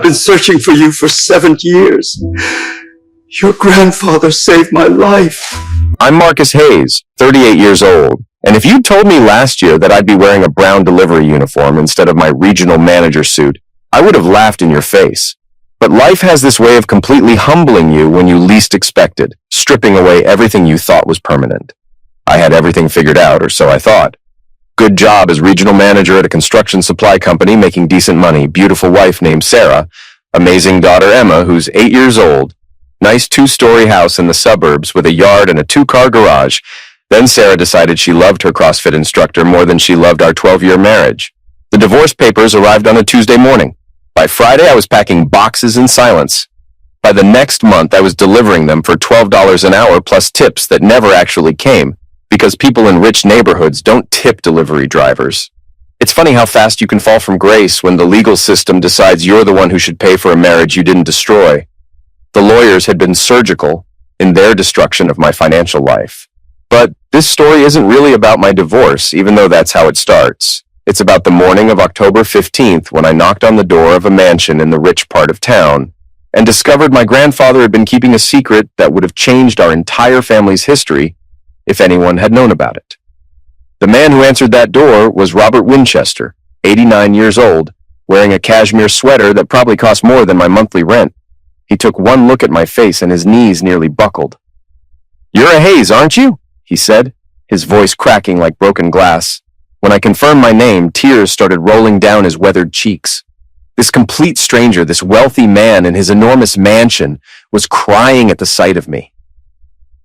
been searching for you for 7 years. Your grandfather saved my life. I'm Marcus Hayes, 38 years old, and if you told me last year that I'd be wearing a brown delivery uniform instead of my regional manager suit, I would have laughed in your face. But life has this way of completely humbling you when you least expect it, stripping away everything you thought was permanent. I had everything figured out, or so I thought. Good job as regional manager at a construction supply company making decent money, beautiful wife named Sarah, amazing daughter Emma, who's 8 years old, nice 2-story house in the suburbs with a yard and a 2-car garage. Then Sarah decided she loved her CrossFit instructor more than she loved our 12-year marriage. The divorce papers arrived on a Tuesday morning. By Friday, I was packing boxes in silence. By the next month, I was delivering them for $12 an hour plus tips that never actually came, because people in rich neighborhoods don't tip delivery drivers. It's funny how fast you can fall from grace when the legal system decides you're the one who should pay for a marriage you didn't destroy. The lawyers had been surgical in their destruction of my financial life. But this story isn't really about my divorce, even though that's how it starts. It's about the morning of October 15th when I knocked on the door of a mansion in the rich part of town and discovered my grandfather had been keeping a secret that would have changed our entire family's history if anyone had known about it. The man who answered that door was Robert Winchester, 89 years old, wearing a cashmere sweater that probably cost more than my monthly rent. He took one look at my face and his knees nearly buckled. "You're a Hayes, aren't you?" he said, his voice cracking like broken glass. When I confirmed my name, tears started rolling down his weathered cheeks. This complete stranger, this wealthy man in his enormous mansion, was crying at the sight of me.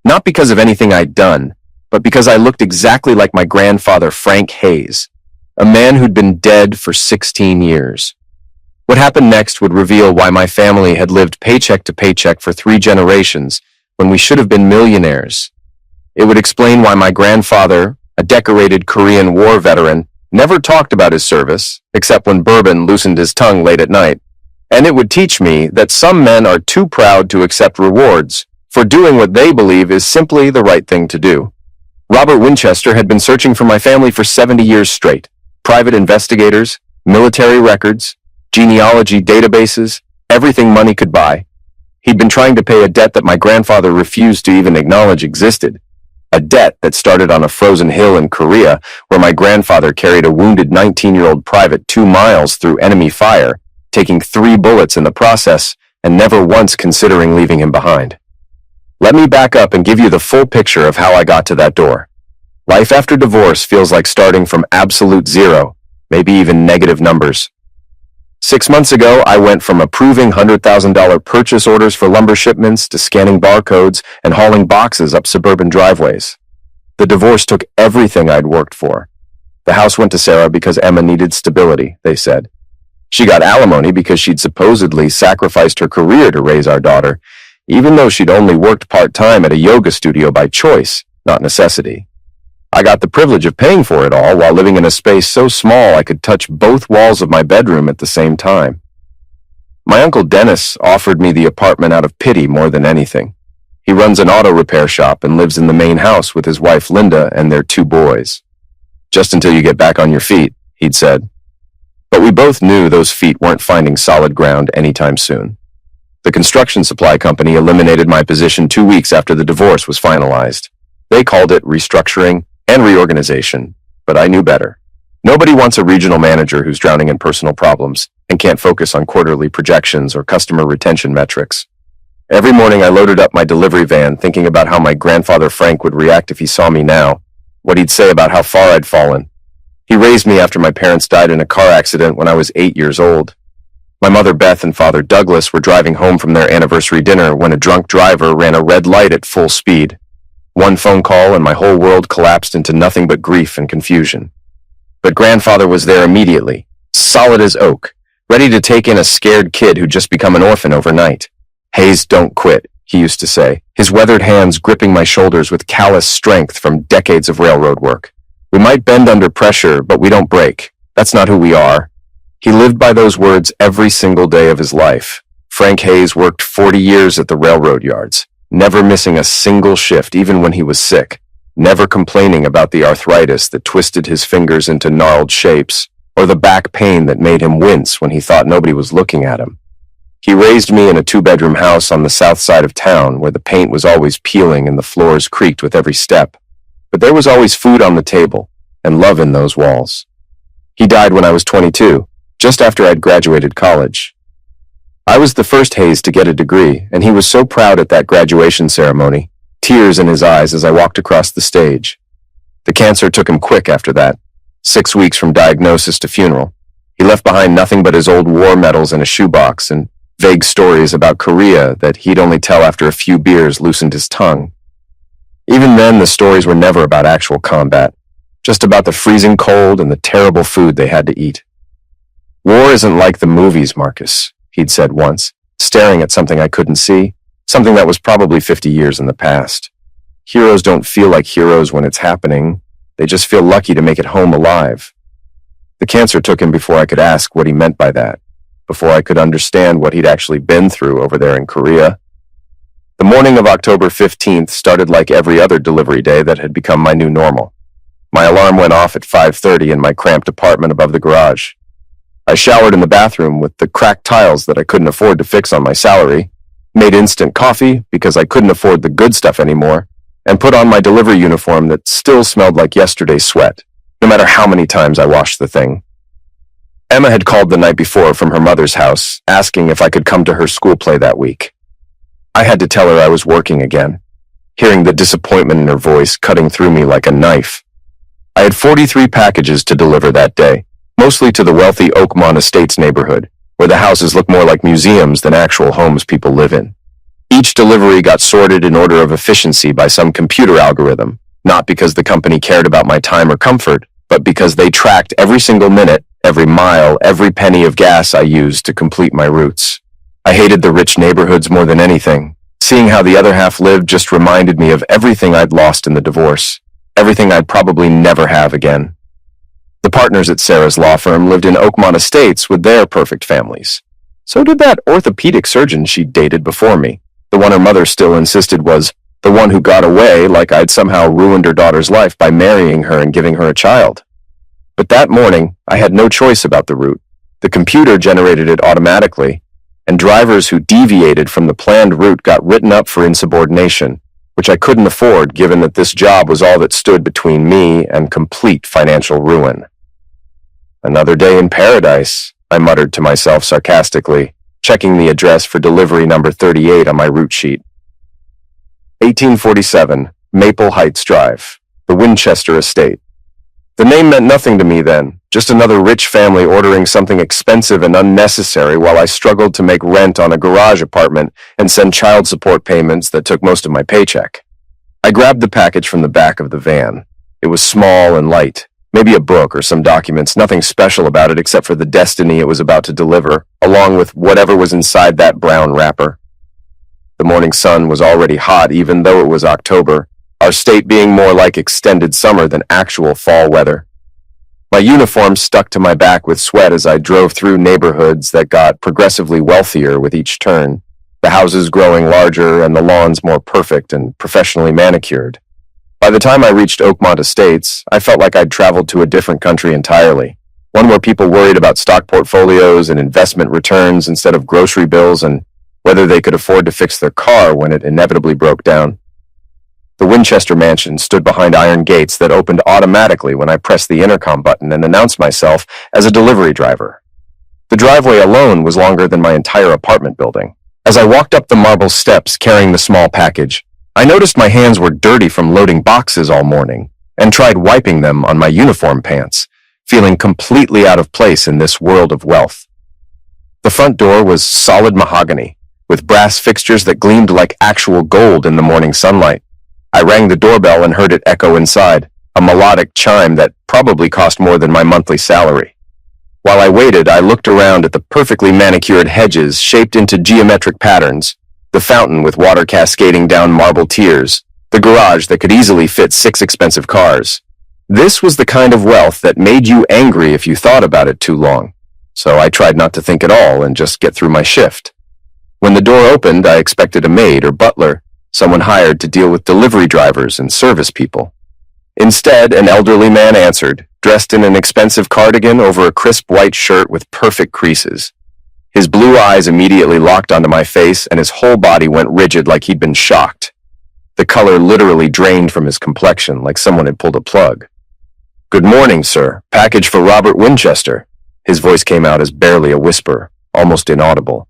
Not because of anything I'd done, but because I looked exactly like my grandfather, Frank Hayes, a man who'd been dead for 16 years. What happened next would reveal why my family had lived paycheck to paycheck for 3 generations when we should have been millionaires. It would explain why my grandfather, a decorated Korean War veteran, never talked about his service, except when bourbon loosened his tongue late at night. And it would teach me that some men are too proud to accept rewards for doing what they believe is simply the right thing to do. Robert Winchester had been searching for my family for 70 years straight. Private investigators, military records, genealogy databases, everything money could buy. He'd been trying to pay a debt that my grandfather refused to even acknowledge existed. A debt that started on a frozen hill in Korea, where my grandfather carried a wounded 19-year-old private 2 miles through enemy fire, taking 3 bullets in the process and never once considering leaving him behind. Let me back up and give you the full picture of how I got to that door. Life after divorce feels like starting from absolute zero, maybe even negative numbers. 6 months ago, I went from approving $100,000 purchase orders for lumber shipments to scanning barcodes and hauling boxes up suburban driveways. The divorce took everything I'd worked for. The house went to Sarah because Emma needed stability, they said. She got alimony because she'd supposedly sacrificed her career to raise our daughter, even though she'd only worked part-time at a yoga studio by choice, not necessity. I got the privilege of paying for it all while living in a space so small I could touch both walls of my bedroom at the same time. My Uncle Dennis offered me the apartment out of pity more than anything. He runs an auto repair shop and lives in the main house with his wife Linda and their 2 boys. "Just until you get back on your feet," he'd said. But we both knew those feet weren't finding solid ground anytime soon. The construction supply company eliminated my position 2 weeks after the divorce was finalized. They called it restructuring and reorganization, but I knew better. Nobody wants a regional manager who's drowning in personal problems and can't focus on quarterly projections or customer retention metrics. Every morning I loaded up my delivery van thinking about how my grandfather Frank would react if he saw me now, what he'd say about how far I'd fallen. He raised me after my parents died in a car accident when I was 8 years old. My mother Beth and father Douglas were driving home from their anniversary dinner when a drunk driver ran a red light at full speed. One phone call and my whole world collapsed into nothing but grief and confusion. But grandfather was there immediately, solid as oak, ready to take in a scared kid who'd just become an orphan overnight. "Hayes, don't quit," he used to say, his weathered hands gripping my shoulders with callous strength from decades of railroad work. "We might bend under pressure, but we don't break. That's not who we are." He lived by those words every single day of his life. Frank Hayes worked 40 years at the railroad yards, never missing a single shift even when he was sick, never complaining about the arthritis that twisted his fingers into gnarled shapes, or the back pain that made him wince when he thought nobody was looking at him. He raised me in a 2-bedroom house on the south side of town where the paint was always peeling and the floors creaked with every step. But there was always food on the table and love in those walls. He died when I was 22, just after I'd graduated college. I was the first Hayes to get a degree, and he was so proud at that graduation ceremony, tears in his eyes as I walked across the stage. The cancer took him quick after that, 6 weeks from diagnosis to funeral. He left behind nothing but his old war medals in a shoebox and vague stories about Korea that he'd only tell after a few beers loosened his tongue. Even then, the stories were never about actual combat, just about the freezing cold and the terrible food they had to eat. War isn't like the movies, Marcus, he'd said once, staring at something I couldn't see, something that was probably 50 years in the past. Heroes don't feel like heroes when it's happening. They just feel lucky to make it home alive. The cancer took him before I could ask what he meant by that, before I could understand what he'd actually been through over there in Korea. The morning of October 15th started like every other delivery day that had become my new normal. My alarm went off at 5:30 in my cramped apartment above the garage. I showered in the bathroom with the cracked tiles that I couldn't afford to fix on my salary, made instant coffee because I couldn't afford the good stuff anymore, and put on my delivery uniform that still smelled like yesterday's sweat, no matter how many times I washed the thing. Emma had called the night before from her mother's house, asking if I could come to her school play that week. I had to tell her I was working again, hearing the disappointment in her voice cutting through me like a knife. I had 43 packages to deliver that day, mostly to the wealthy Oakmont Estates neighborhood, where the houses look more like museums than actual homes people live in. Each delivery got sorted in order of efficiency by some computer algorithm, not because the company cared about my time or comfort, but because they tracked every single minute, every mile, every penny of gas I used to complete my routes. I hated the rich neighborhoods more than anything. Seeing how the other half lived just reminded me of everything I'd lost in the divorce, everything I'd probably never have again. The partners at Sarah's law firm lived in Oakmont Estates with their perfect families. So did that orthopedic surgeon she'd dated before me, the one her mother still insisted was the one who got away, like I'd somehow ruined her daughter's life by marrying her and giving her a child. But that morning, I had no choice about the route. The computer generated it automatically, and drivers who deviated from the planned route got written up for insubordination, which I couldn't afford given that this job was all that stood between me and complete financial ruin. Another day in paradise, I muttered to myself sarcastically, checking the address for delivery number 38 on my route sheet. 1847, Maple Heights Drive, the Winchester Estate. The name meant nothing to me then, just another rich family ordering something expensive and unnecessary while I struggled to make rent on a garage apartment and send child support payments that took most of my paycheck. I grabbed the package from the back of the van. It was small and light, maybe a book or some documents, nothing special about it except for the destiny it was about to deliver, along with whatever was inside that brown wrapper. The morning sun was already hot even though it was October, our state being more like extended summer than actual fall weather. My uniform stuck to my back with sweat as I drove through neighborhoods that got progressively wealthier with each turn, the houses growing larger and the lawns more perfect and professionally manicured. By the time I reached Oakmont Estates, I felt like I'd traveled to a different country entirely, one where people worried about stock portfolios and investment returns instead of grocery bills and whether they could afford to fix their car when it inevitably broke down. The Winchester mansion stood behind iron gates that opened automatically when I pressed the intercom button and announced myself as a delivery driver. The driveway alone was longer than my entire apartment building. As I walked up the marble steps carrying the small package, I noticed my hands were dirty from loading boxes all morning and tried wiping them on my uniform pants, feeling completely out of place in this world of wealth. The front door was solid mahogany, with brass fixtures that gleamed like actual gold in the morning sunlight. I rang the doorbell and heard it echo inside, a melodic chime that probably cost more than my monthly salary. While I waited, I looked around at the perfectly manicured hedges shaped into geometric patterns, the fountain with water cascading down marble tiers, the garage that could easily fit 6 expensive cars. This was the kind of wealth that made you angry if you thought about it too long, so I tried not to think at all and just get through my shift. When the door opened, I expected a maid or butler, someone hired to deal with delivery drivers and service people. Instead, an elderly man answered, dressed in an expensive cardigan over a crisp white shirt with perfect creases. His blue eyes immediately locked onto my face, and his whole body went rigid like he'd been shocked. The color literally drained from his complexion like someone had pulled a plug. "Good morning, sir. Package for Robert Winchester." His voice came out as barely a whisper, almost inaudible.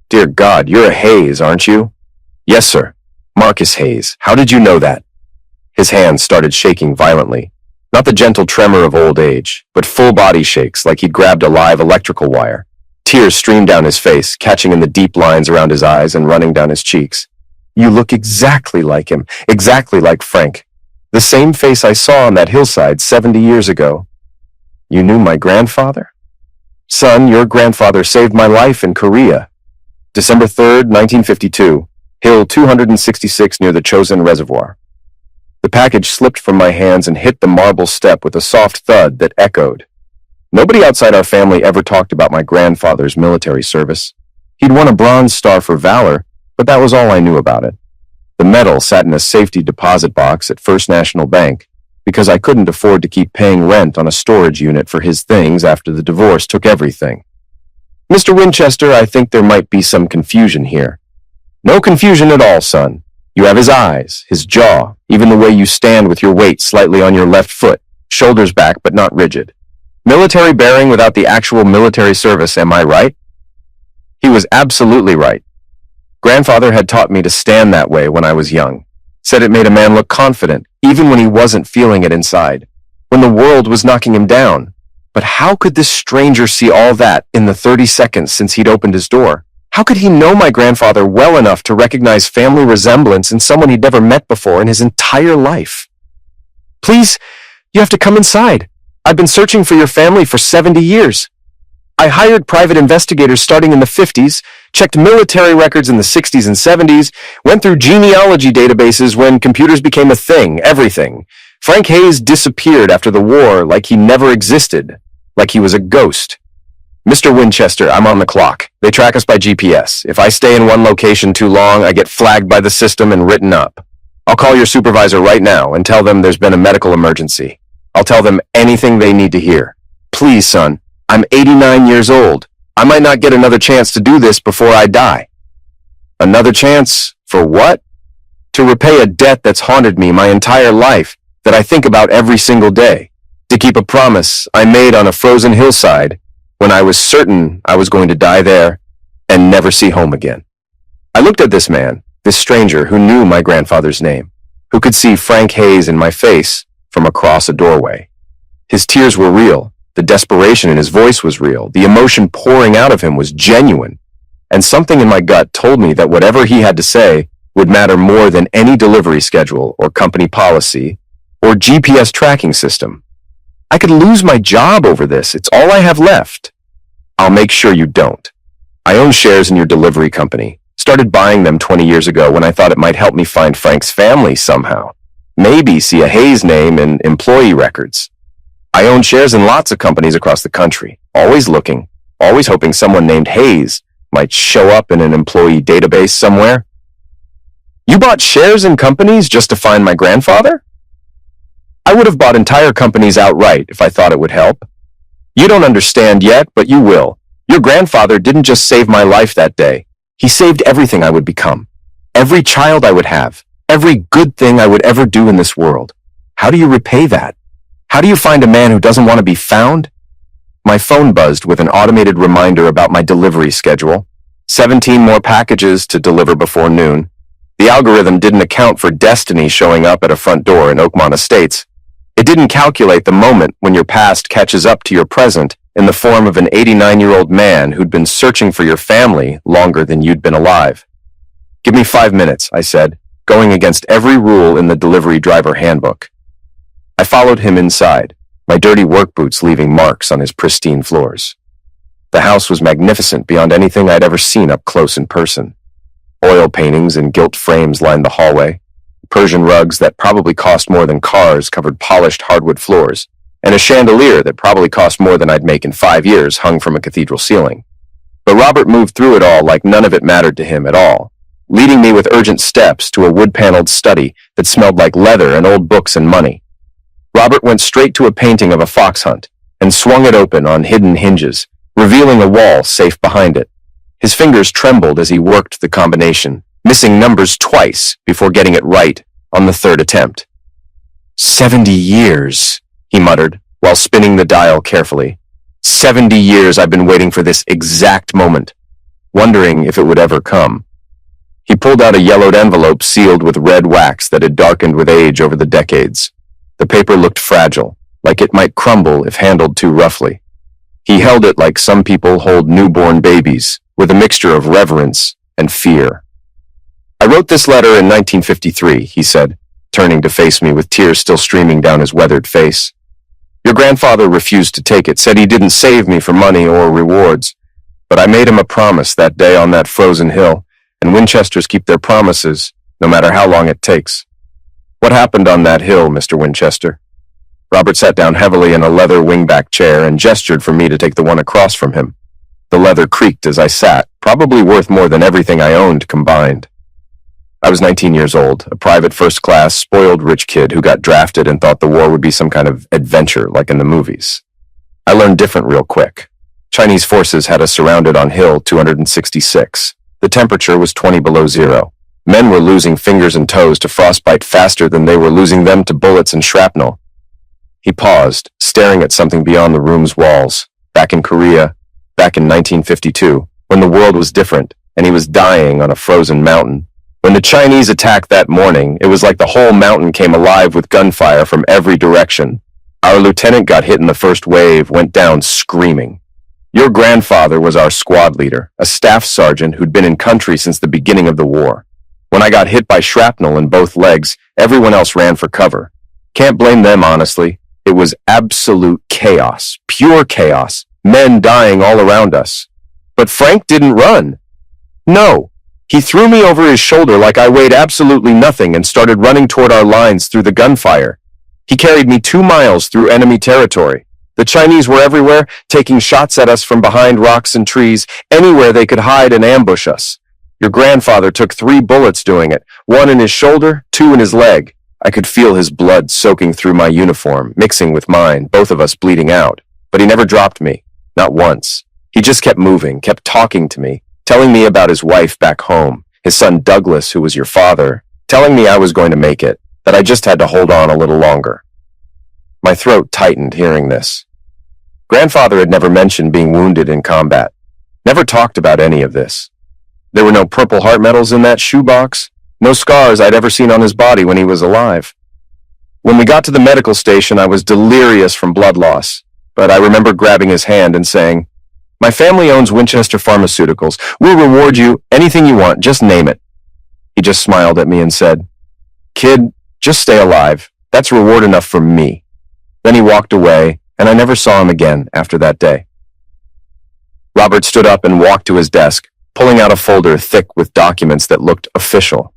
"Dear God, you're a Hayes, aren't you?" "Yes, sir. Marcus Hayes. How did you know that?" His hands started shaking violently. Not the gentle tremor of old age, but full body shakes like he'd grabbed a live electrical wire. Tears streamed down his face, catching in the deep lines around his eyes and running down his cheeks. "You look exactly like him, exactly like Frank. The same face I saw on that hillside 70 years ago." "You knew my grandfather?" "Son, your grandfather saved my life in Korea. December 3rd, 1952, Hill 266 near the Chosin Reservoir." The package slipped from my hands and hit the marble step with a soft thud that echoed. Nobody outside our family ever talked about my grandfather's military service. He'd won a Bronze Star for valor, but that was all I knew about it. The medal sat in a safety deposit box at First National Bank because I couldn't afford to keep paying rent on a storage unit for his things after the divorce took everything. "Mr. Winchester, I think there might be some confusion here." "No confusion at all, son. You have his eyes, his jaw, even the way you stand with your weight slightly on your left foot, shoulders back but not rigid. Military bearing without the actual military service, am I right?" He was absolutely right. Grandfather had taught me to stand that way when I was young. Said it made a man look confident, even when he wasn't feeling it inside, when the world was knocking him down. But how could this stranger see all that in the 30 seconds since he'd opened his door? How could he know my grandfather well enough to recognize family resemblance in someone he'd never met before in his entire life? "Please, you have to come inside. I've been searching for your family for 70 years. I hired private investigators starting in the 50s, checked military records in the 60s and 70s, went through genealogy databases when computers became a thing, everything. Frank Hayes disappeared after the war like he never existed, like he was a ghost. Mr. Winchester, I'm on the clock. They track us by GPS. If I stay in one location too long, I get flagged by the system and written up. I'll call your supervisor right now and tell them there's been a medical emergency. I'll tell them anything they need to hear. Please, son, I'm 89 years old. I might not get another chance to do this before I die." "Another chance? For what?" "To repay a debt that's haunted me my entire life, that I think about every single day. To keep a promise I made on a frozen hillside when I was certain I was going to die there and never see home again." I looked at this man, this stranger who knew my grandfather's name, who could see Frank Hayes in my face from across a doorway. His tears were real. The desperation in his voice was real. The emotion pouring out of him was genuine. And something in my gut told me that whatever he had to say would matter more than any delivery schedule or company policy or GPS tracking system. I could lose my job over this. It's all I have left. "I'll make sure you don't. I own shares in your delivery company. Started buying them 20 years ago when I thought it might help me find Frank's family somehow. Maybe see a Hayes name in employee records. I own shares in lots of companies across the country, always looking, always hoping someone named Hayes might show up in an employee database somewhere." "You bought shares in companies just to find my grandfather?" "I would have bought entire companies outright if I thought it would help. You don't understand yet, but you will. Your grandfather didn't just save my life that day. He saved everything I would become, every child I would have, every good thing I would ever do in this world. How do you repay that? How do you find a man who doesn't want to be found?" My phone buzzed with an automated reminder about my delivery schedule. 17 more packages to deliver before noon. The algorithm didn't account for destiny showing up at a front door in Oakmont Estates. It didn't calculate the moment when your past catches up to your present in the form of an 89-year-old man who'd been searching for your family longer than you'd been alive. "Give me 5 minutes," I said, going against every rule in the delivery driver handbook. I followed him inside, my dirty work boots leaving marks on his pristine floors. The house was magnificent beyond anything I'd ever seen up close in person. Oil paintings and gilt frames lined the hallway. Persian rugs that probably cost more than cars covered polished hardwood floors, and a chandelier that probably cost more than I'd make in 5 years hung from a cathedral ceiling. But Robert moved through it all like none of it mattered to him at all, leading me with urgent steps to a wood-paneled study that smelled like leather and old books and money. Robert went straight to a painting of a fox hunt and swung it open on hidden hinges, revealing a wall safe behind it. His fingers trembled as he worked the combination, missing numbers twice before getting it right on the third attempt. 70 years, he muttered, while spinning the dial carefully. 70 years I've been waiting for this exact moment, wondering if it would ever come. He pulled out a yellowed envelope sealed with red wax that had darkened with age over the decades. The paper looked fragile, like it might crumble if handled too roughly. He held it like some people hold newborn babies, with a mixture of reverence and fear. I wrote this letter in 1953, he said, turning to face me with tears still streaming down his weathered face. Your grandfather refused to take it, said he didn't save me for money or rewards. But I made him a promise that day on that frozen hill, and Winchesters keep their promises, no matter how long it takes. What happened on that hill, Mr. Winchester? Robert sat down heavily in a leather wingback chair and gestured for me to take the one across from him. The leather creaked as I sat, probably worth more than everything I owned combined. I was 19 years old, a private first-class, spoiled rich kid who got drafted and thought the war would be some kind of adventure like in the movies. I learned different real quick. Chinese forces had us surrounded on Hill 266. The temperature was 20 below zero. Men were losing fingers and toes to frostbite faster than they were losing them to bullets and shrapnel. He paused, staring at something beyond the room's walls. Back in Korea, back in 1952, when the world was different and he was dying on a frozen mountain. When the Chinese attacked that morning, it was like the whole mountain came alive with gunfire from every direction. Our lieutenant got hit in the first wave, went down screaming. Your grandfather was our squad leader, a staff sergeant who'd been in country since the beginning of the war. When I got hit by shrapnel in both legs, everyone else ran for cover. Can't blame them, honestly. It was absolute chaos, pure chaos, men dying all around us. But Frank didn't run. No. He threw me over his shoulder like I weighed absolutely nothing and started running toward our lines through the gunfire. He carried me 2 miles through enemy territory. The Chinese were everywhere, taking shots at us from behind rocks and trees, anywhere they could hide and ambush us. Your grandfather took 3 bullets doing it, 1 in his shoulder, 2 in his leg. I could feel his blood soaking through my uniform, mixing with mine, both of us bleeding out. But he never dropped me, not once. He just kept moving, kept talking to me, telling me about his wife back home, his son Douglas, who was your father, telling me I was going to make it, that I just had to hold on a little longer. My throat tightened hearing this. Grandfather had never mentioned being wounded in combat, never talked about any of this. There were no Purple Heart medals in that shoebox, no scars I'd ever seen on his body when he was alive. When we got to the medical station, I was delirious from blood loss, but I remember grabbing his hand and saying, "My family owns Winchester Pharmaceuticals. We'll reward you anything you want, just name it." He just smiled at me and said, "Kid, just stay alive. That's reward enough for me." Then he walked away, and I never saw him again after that day. Robert stood up and walked to his desk, pulling out a folder thick with documents that looked official.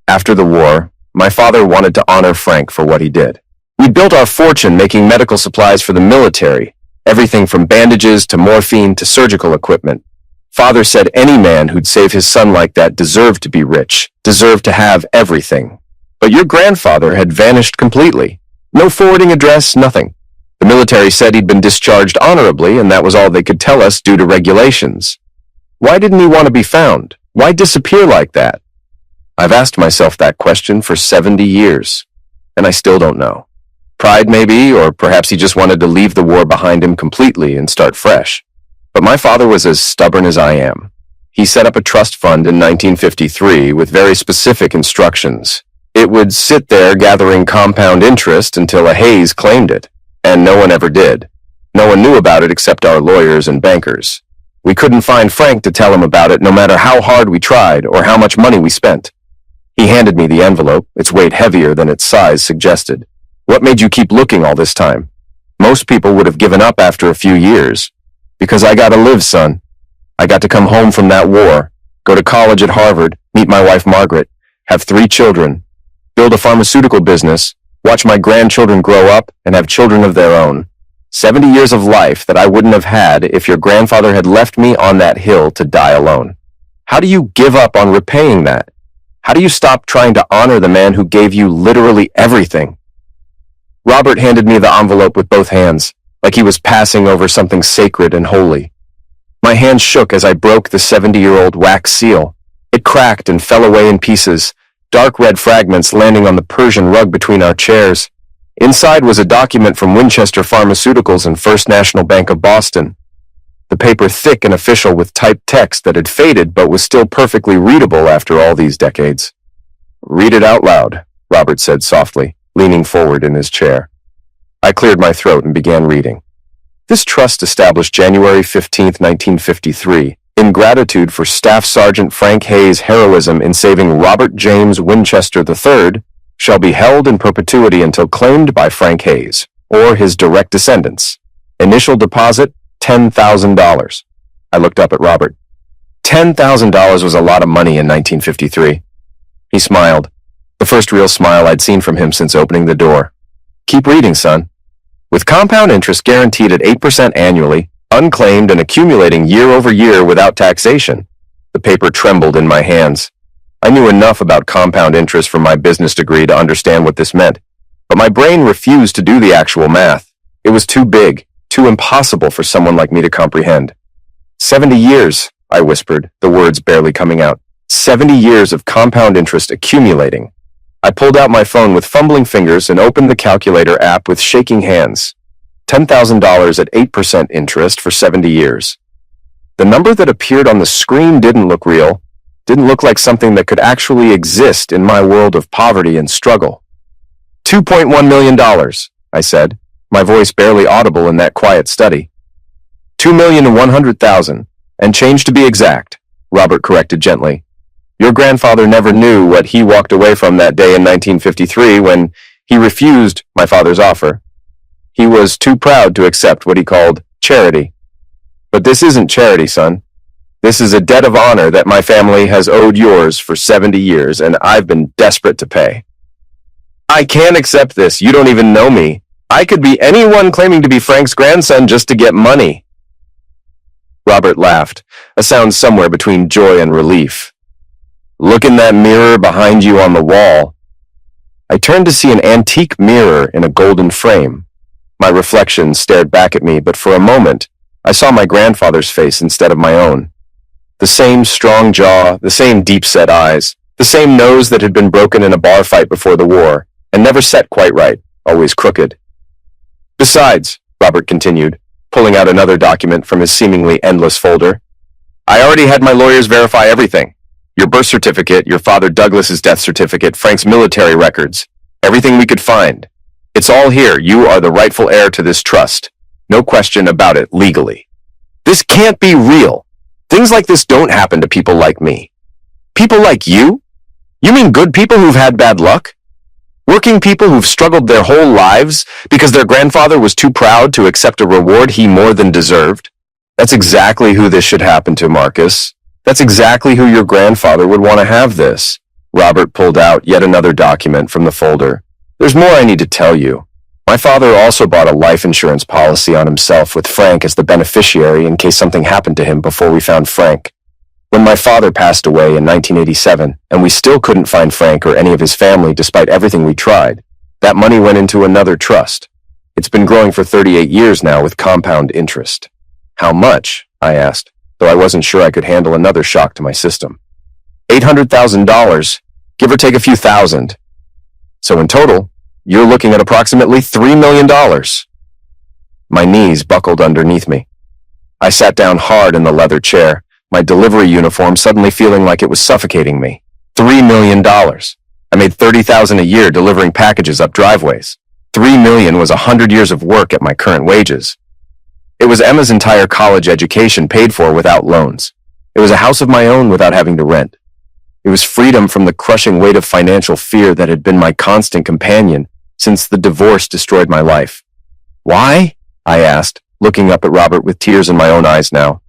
After the war, my father wanted to honor Frank for what he did. We built our fortune making medical supplies for the military, everything from bandages to morphine to surgical equipment. Father said any man who'd save his son like that deserved to be rich, deserved to have everything. But your grandfather had vanished completely. No forwarding address, nothing. The military said he'd been discharged honorably, and that was all they could tell us due to regulations. Why didn't he want to be found? Why disappear like that? I've asked myself that question for 70 years, and I still don't know. Pride maybe, or perhaps he just wanted to leave the war behind him completely and start fresh. But my father was as stubborn as I am. He set up a trust fund in 1953 with very specific instructions. It would sit there gathering compound interest until a haze claimed it, and no one ever did. No one knew about it except our lawyers and bankers. We couldn't find Frank to tell him about it no matter how hard we tried or how much money we spent. He handed me the envelope, its weight heavier than its size suggested. What made you keep looking all this time? Most people would have given up after a few years. Because I got to live, son. I got to come home from that war, go to college at Harvard, meet my wife Margaret, have 3 children, build a pharmaceutical business, watch my grandchildren grow up and have children of their own. 70 years of life that I wouldn't have had if your grandfather had left me on that hill to die alone. How do you give up on repaying that? How do you stop trying to honor the man who gave you literally everything? Robert handed me the envelope with both hands, like he was passing over something sacred and holy. My hand shook as I broke the 70-year-old wax seal. It cracked and fell away in pieces, dark red fragments landing on the Persian rug between our chairs. Inside was a document from Winchester Pharmaceuticals and First National Bank of Boston. The paper thick and official with typed text that had faded but was still perfectly readable after all these decades. "Read it out loud," Robert said softly, leaning forward in his chair. I cleared my throat and began reading. This trust established January 15, 1953, in gratitude for Staff Sergeant Frank Hayes' heroism in saving Robert James Winchester III, shall be held in perpetuity until claimed by Frank Hayes, or his direct descendants. Initial deposit, $10,000. I looked up at Robert. $10,000 was a lot of money in 1953. He smiled, the first real smile I'd seen from him since opening the door. "Keep reading, son. With compound interest guaranteed at 8% annually, unclaimed and accumulating year over year without taxation." The paper trembled in my hands. I knew enough about compound interest from my business degree to understand what this meant, but my brain refused to do the actual math. It was too big, too impossible for someone like me to comprehend. 70 years, I whispered, the words barely coming out. 70 years of compound interest accumulating. I pulled out my phone with fumbling fingers and opened the calculator app with shaking hands. $10,000 at 8% interest for 70 years. The number that appeared on the screen didn't look real, didn't look like something that could actually exist in my world of poverty and struggle. $2.1 million, I said, my voice barely audible in that quiet study. 2,100,000, and change to be exact, Robert corrected gently. Your grandfather never knew what he walked away from that day in 1953 when he refused my father's offer. He was too proud to accept what he called charity. But this isn't charity, son. This is a debt of honor that my family has owed yours for 70 years, and I've been desperate to pay. I can't accept this. You don't even know me. I could be anyone claiming to be Frank's grandson just to get money. Robert laughed, a sound somewhere between joy and relief. Look in that mirror behind you on the wall. I turned to see an antique mirror in a golden frame. My reflection stared back at me, but for a moment, I saw my grandfather's face instead of my own. The same strong jaw, the same deep-set eyes, the same nose that had been broken in a bar fight before the war, and never set quite right, always crooked. Besides, Robert continued, pulling out another document from his seemingly endless folder, I already had my lawyers verify everything. Your birth certificate, your father Douglas's death certificate, Frank's military records, everything we could find. It's all here. You are the rightful heir to this trust. No question about it legally. This can't be real. Things like this don't happen to people like me. People like you? You mean good people who've had bad luck? Working people who've struggled their whole lives because their grandfather was too proud to accept a reward he more than deserved? That's exactly who this should happen to, Marcus. That's exactly who your grandfather would want to have this. Robert pulled out yet another document from the folder. There's more I need to tell you. My father also bought a life insurance policy on himself with Frank as the beneficiary in case something happened to him before we found Frank. When my father passed away in 1987, and we still couldn't find Frank or any of his family despite everything we tried, that money went into another trust. It's been growing for 38 years now with compound interest. How much? I asked, though I wasn't sure I could handle another shock to my system. $800,000, give or take a few thousand. So in total, you're looking at approximately $3 million. My knees buckled underneath me. I sat down hard in the leather chair, my delivery uniform suddenly feeling like it was suffocating me. $3 million. I made $30,000 a year delivering packages up driveways. $3 million was 100 years of work at my current wages. It was Emma's entire college education paid for without loans. It was a house of my own without having to rent. It was freedom from the crushing weight of financial fear that had been my constant companion since the divorce destroyed my life. Why? I asked, looking up at Robert with tears in my own eyes now.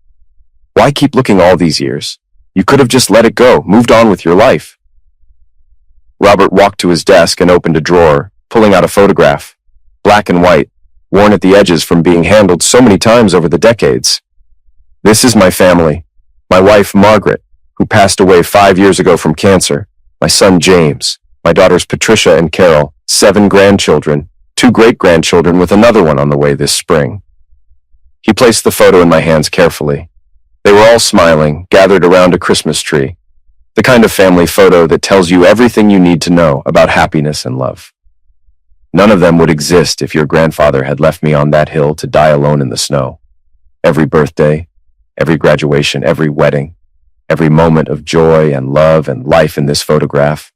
Why keep looking all these years? You could have just let it go, moved on with your life. Robert walked to his desk and opened a drawer, pulling out a photograph, black and white, worn at the edges from being handled so many times over the decades. This is my family. My wife, Margaret, who passed away 5 years ago from cancer, my son, James, my daughters, Patricia and Carol, 7 grandchildren, 2 great-grandchildren with another one on the way this spring. He placed the photo in my hands carefully. They were all smiling, gathered around a Christmas tree. The kind of family photo that tells you everything you need to know about happiness and love. None of them would exist if your grandfather had left me on that hill to die alone in the snow. Every birthday, every graduation, every wedding, every moment of joy and love and life in this photograph,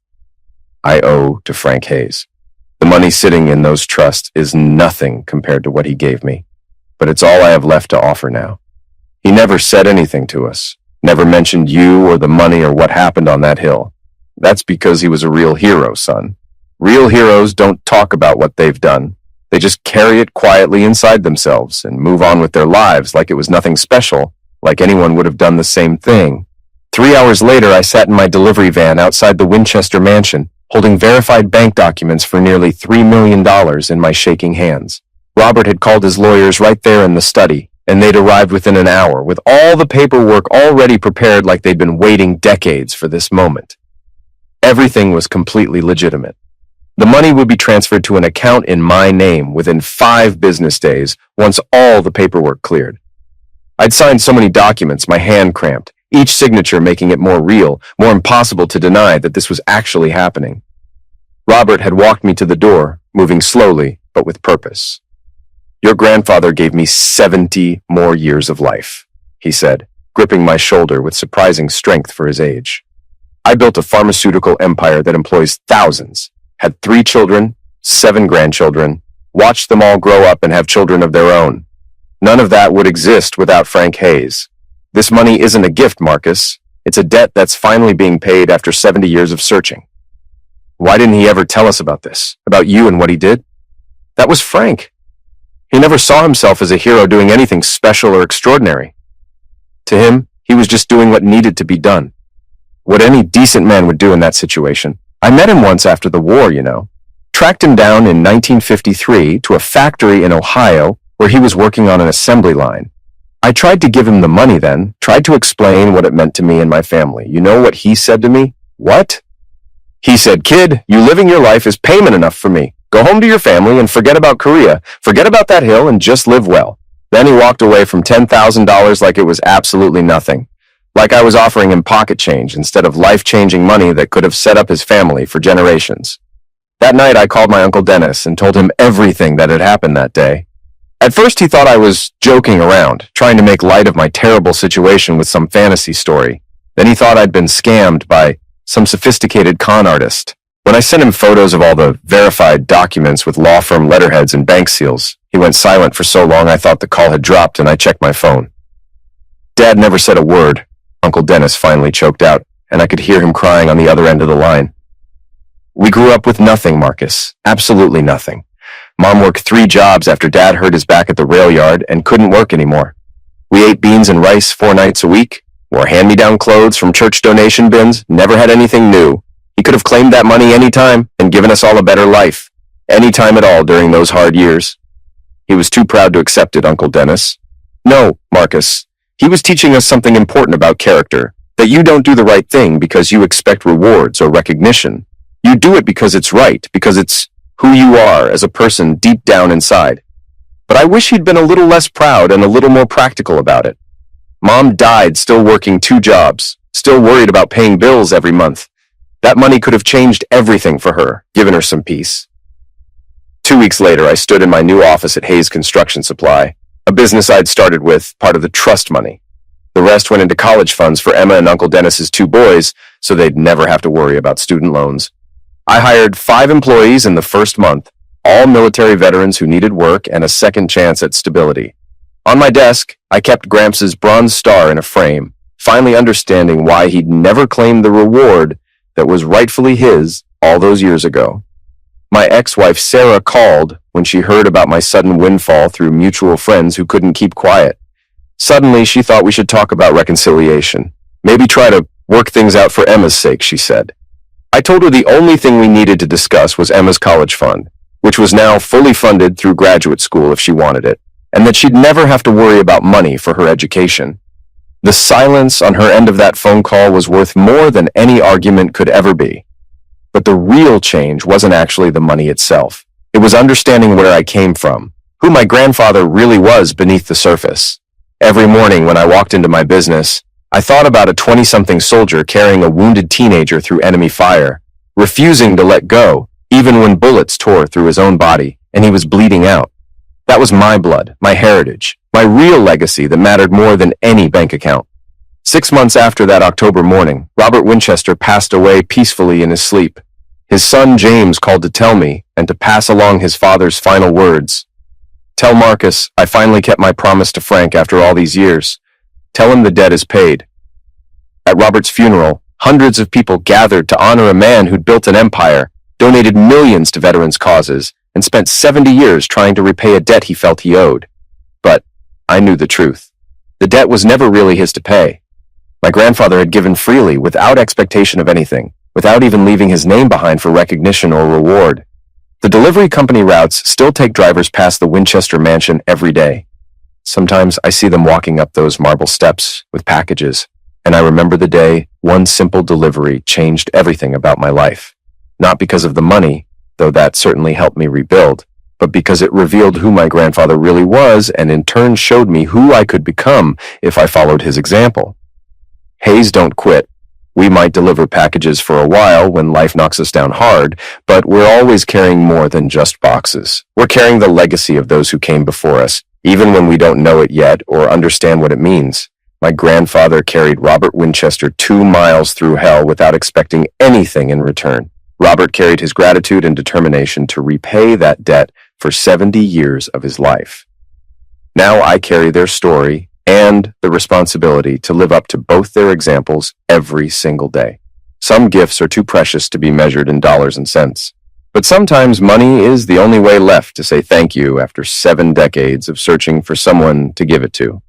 I owe to Frank Hayes. The money sitting in those trusts is nothing compared to what he gave me, but it's all I have left to offer now. He never said anything to us, never mentioned you or the money or what happened on that hill. That's because he was a real hero, son. Real heroes don't talk about what they've done. They just carry it quietly inside themselves and move on with their lives like it was nothing special, like anyone would have done the same thing. 3 hours later, I sat in my delivery van outside the Winchester mansion, holding verified bank documents for nearly $3 million in my shaking hands. Robert had called his lawyers right there in the study, and they'd arrived within an hour, with all the paperwork already prepared like they'd been waiting decades for this moment. Everything was completely legitimate. The money would be transferred to an account in my name within 5 business days once all the paperwork cleared. I'd signed so many documents, my hand cramped, each signature making it more real, more impossible to deny that this was actually happening. Robert had walked me to the door, moving slowly, but with purpose. Your grandfather gave me 70 more years of life, he said, gripping my shoulder with surprising strength for his age. I built a pharmaceutical empire that employs thousands, had 3 children, 7 grandchildren, watched them all grow up and have children of their own. None of that would exist without Frank Hayes. This money isn't a gift, Marcus. It's a debt that's finally being paid after 70 years of searching. Why didn't he ever tell us about this, about you and what he did? That was Frank. He never saw himself as a hero doing anything special or extraordinary. To him, he was just doing what needed to be done. What any decent man would do in that situation. I met him once after the war, you know. Tracked him down in 1953 to a factory in Ohio where he was working on an assembly line. I tried to give him the money then, tried to explain what it meant to me and my family. You know what he said to me? What? He said, "Kid, you living your life is payment enough for me. Go home to your family and forget about Korea. Forget about that hill and just live well." Then he walked away from $10,000 like it was absolutely nothing. Like I was offering him pocket change instead of life-changing money that could have set up his family for generations. That night I called my Uncle Dennis and told him everything that had happened that day. At first he thought I was joking around, trying to make light of my terrible situation with some fantasy story. Then he thought I'd been scammed by some sophisticated con artist. When I sent him photos of all the verified documents with law firm letterheads and bank seals, he went silent for so long I thought the call had dropped and I checked my phone. Dad never said a word. Uncle Dennis finally choked out, and I could hear him crying on the other end of the line. We grew up with nothing, Marcus. Absolutely nothing. Mom worked 3 jobs after Dad hurt his back at the rail yard and couldn't work anymore. We ate beans and rice 4 nights a week, wore hand-me-down clothes from church donation bins, never had anything new. He could have claimed that money any time and given us all a better life, any time at all during those hard years. He was too proud to accept it, Uncle Dennis. No, Marcus. He was teaching us something important about character, that you don't do the right thing because you expect rewards or recognition. You do it because it's right, because it's who you are as a person deep down inside. But I wish he'd been a little less proud and a little more practical about it. Mom died still working 2 jobs, still worried about paying bills every month. That money could have changed everything for her, given her some peace. 2 weeks later, I stood in my new office at Hayes Construction Supply, a business I'd started with, part of the trust money. The rest went into college funds for Emma and Uncle Dennis's 2 boys, so they'd never have to worry about student loans. I hired 5 employees in the first month, all military veterans who needed work and a second chance at stability. On my desk, I kept Gramps' bronze star in a frame, finally understanding why he'd never claimed the reward that was rightfully his all those years ago. My ex-wife Sarah called when she heard about my sudden windfall through mutual friends who couldn't keep quiet. Suddenly, she thought we should talk about reconciliation. Maybe try to work things out for Emma's sake, she said. I told her the only thing we needed to discuss was Emma's college fund, which was now fully funded through graduate school if she wanted it, and that she'd never have to worry about money for her education. The silence on her end of that phone call was worth more than any argument could ever be. But the real change wasn't actually the money itself. It was understanding where I came from, who my grandfather really was beneath the surface. Every morning when I walked into my business, I thought about a 20-something soldier carrying a wounded teenager through enemy fire, refusing to let go, even when bullets tore through his own body and he was bleeding out. That was my blood, my heritage, my real legacy that mattered more than any bank account. 6 months after that October morning, Robert Winchester passed away peacefully in his sleep. His son James called to tell me and to pass along his father's final words. "Tell Marcus I finally kept my promise to Frank after all these years. Tell him the debt is paid." At Robert's funeral, hundreds of people gathered to honor a man who'd built an empire, donated millions to veterans' causes, and spent 70 years trying to repay a debt he felt he owed. But I knew the truth. The debt was never really his to pay. My grandfather had given freely without expectation of anything, without even leaving his name behind for recognition or reward. The delivery company routes still take drivers past the Winchester mansion every day. Sometimes I see them walking up those marble steps with packages, and I remember the day one simple delivery changed everything about my life. Not because of the money, though that certainly helped me rebuild, but because it revealed who my grandfather really was and in turn showed me who I could become if I followed his example. Hays don't quit. We might deliver packages for a while when life knocks us down hard, but we're always carrying more than just boxes. We're carrying the legacy of those who came before us, even when we don't know it yet or understand what it means. My grandfather carried Robert Winchester 2 miles through hell without expecting anything in return. Robert carried his gratitude and determination to repay that debt for 70 years of his life. Now I carry their story and the responsibility to live up to both their examples every single day. Some gifts are too precious to be measured in dollars and cents. But sometimes money is the only way left to say thank you after 7 decades of searching for someone to give it to.